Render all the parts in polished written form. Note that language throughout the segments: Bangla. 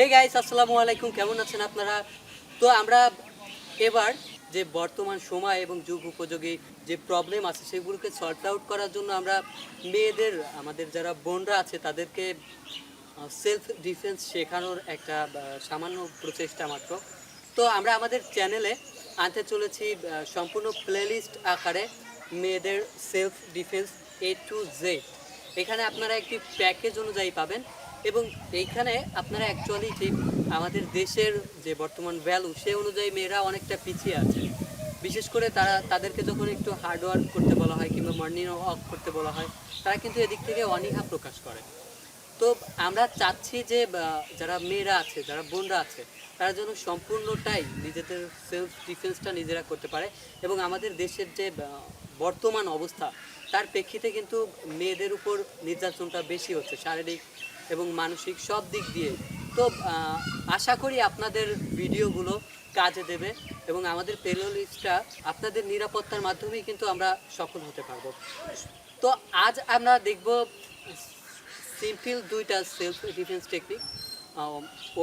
হে গাইস, আসসালামু আলাইকুম। কেমন আছেন আপনারা? তো আমরা এবার যে বর্তমান সময় এবং যুগ উপযোগী যে প্রবলেম আছে সেগুলোকে সর্ট আউট করার জন্য আমরা মেয়েদের, আমাদের যারা বোনরা আছে তাদেরকে সেলফ ডিফেন্স শেখানোর একটা সামান্য প্রচেষ্টা মাত্র। তো আমরা আমাদের চ্যানেলে আনতে চলেছি সম্পূর্ণ প্লেলিস্ট আকারে মেয়েদের self defence A to Z। এখানে আপনারা একটি প্যাকেজ অনুযায়ী পাবেন এবং এইখানে আপনারা অ্যাকচুয়ালি যে আমাদের দেশের যে বর্তমান ভ্যালু সে অনুযায়ী মেয়েরা অনেকটা পিছিয়ে আছে। বিশেষ করে তাদেরকে যখন একটু হার্ডওয়ার্ক করতে বলা হয় কিংবা মর্নিং ওয়াক করতে বলা হয়, তারা কিন্তু এদিক থেকে অনীহা প্রকাশ করে। তো আমরা চাচ্ছি যে যারা মেয়েরা আছে, যারা বোনরা আছে, তারা যেন সম্পূর্ণটাই নিজেদের সেলফ ডিফেন্সটা নিজেরা করতে পারে। এবং আমাদের দেশের যে বর্তমান অবস্থা তার প্রেক্ষিতে কিন্তু মেয়েদের উপর নির্যাতনটা বেশি হচ্ছে, শারীরিক এবং মানসিক সব দিক দিয়ে। তো আশা করি আপনাদের ভিডিওগুলো কাজে দেবে এবং আমাদের প্লেলিস্টটা আপনাদের নিরাপত্তার মাধ্যমেই কিন্তু আমরা সফল হতে পারবো। তো আজ আমরা দেখব সিম্পল দুইটা সেলফ ডিফেন্স টেকনিক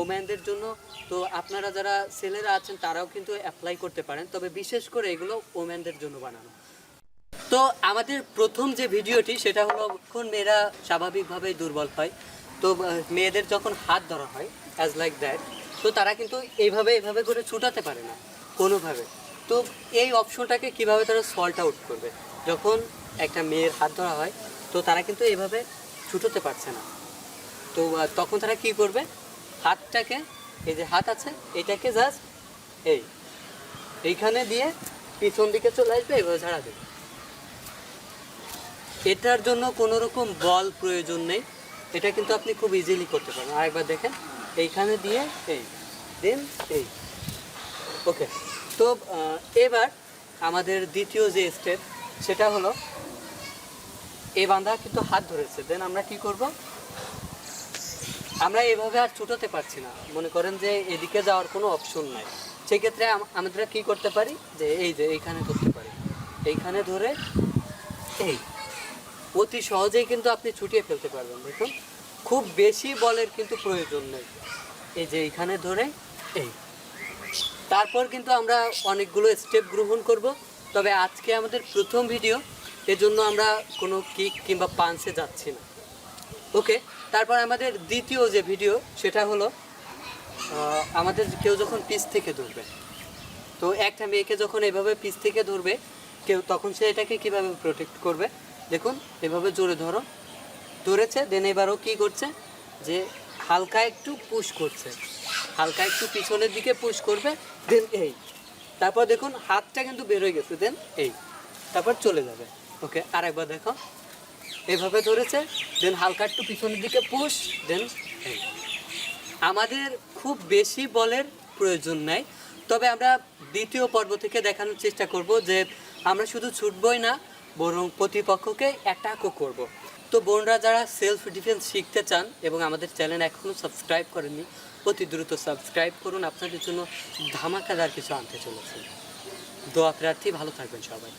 ওম্যানদের জন্য। তো আপনারা যারা ছেলেরা আছেন তারাও কিন্তু অ্যাপ্লাই করতে পারেন, তবে বিশেষ করে এগুলো ওম্যানদের জন্য বানানো। তো আমাদের প্রথম যে ভিডিওটি সেটা হলো যখন মেয়েরা স্বাভাবিকভাবেই দুর্বল হয়, তো মেয়েদের যখন হাত ধরা হয় অ্যাজ লাইক দ্যাট, তো তারা কিন্তু এইভাবে করে ছুটাতে পারে না কোনোভাবে। তো এই অপশনটাকে কিভাবে তারা সল্ট আউট করবে? যখন একটা মেয়ের হাত ধরা হয় তো তারা কিন্তু এইভাবে ছুটোতে পারছে না, তো তখন তারা কি করবে? হাতটাকে, এই যে হাত আছে এটাকে জাস্ট এইখানে দিয়ে পিছন দিকে চলে আসবে, এভাবে ঝাড়া দেবে। এটার জন্য কোনো রকম বল প্রয়োজন নেই, এটা কিন্তু আপনি খুব ইজিলি করতে পারেন। আরেকবার দেখেন, এইখানে দিয়ে দেন ওকে। তো এবার আমাদের দ্বিতীয় যে স্টেপ সেটা হলো, এই বান্ধা কিন্তু হাত ধরেছে, দেন আমরা কি করব? আমরা এভাবে আর ছুটোতে পারছি না, মনে করেন যে এদিকে যাওয়ার কোনো অপশন নাই। সেক্ষেত্রে আমরা কি করতে পারি, যে এইখানে ধরতে পারি, এইখানে ধরে অতি সহজেই কিন্তু আপনি ছুটিয়ে ফেলতে পারবেন। দেখুন, খুব বেশি বলের কিন্তু প্রয়োজন নেই। এই যে এইখানে ধরে তারপর কিন্তু আমরা অনেকগুলো স্টেপ গ্রহণ করব। তবে আজকে আমাদের প্রথম ভিডিও, এজন্য আমরা কোনো কিক কিংবা পাঞ্চে যাচ্ছি না। ওকে, তারপর আমাদের দ্বিতীয় যে ভিডিও সেটা হলো, আমাদের কেউ যখন পিছ থেকে ধরবে, তো একটা মেয়েকে যখন এভাবে পিছ থেকে ধরবে কেউ, তখন সে এটাকে কীভাবে প্রোটেক্ট করবে? দেখুন, এভাবে জোরে ধরেছে, দেন এবারও কী করছে, যে হালকা একটু পুশ করছে, হালকা একটু পিছনের দিকে পুশ করবে, দেন তারপর দেখুন হাতটা কিন্তু বের হয়ে গেছে, দেন তারপর চলে যাবে। ওকে, আরেকবার দেখো, এভাবে ধরেছে, দেন হালকা একটু পিছনের দিকে পুশ, দেন আমাদের খুব বেশি বলের প্রয়োজন নাই। তবে আমরা দ্বিতীয় পর্ব থেকে দেখানোর চেষ্টা করব যে আমরা শুধু ছুটবই না, বরং প্রতিপক্ষকে অ্যাটাকও করব। তো বোনরা যারা সেলফ ডিফেন্স শিখতে চান এবং আমাদের চ্যানেল এখনও সাবস্ক্রাইব করেননি, অতি দ্রুত সাবস্ক্রাইব করুন। আপনাদের জন্য ধামাকাদার কিছু আনতে চলেছে। দোয়া প্রার্থী, ভালো থাকবেন সবাই।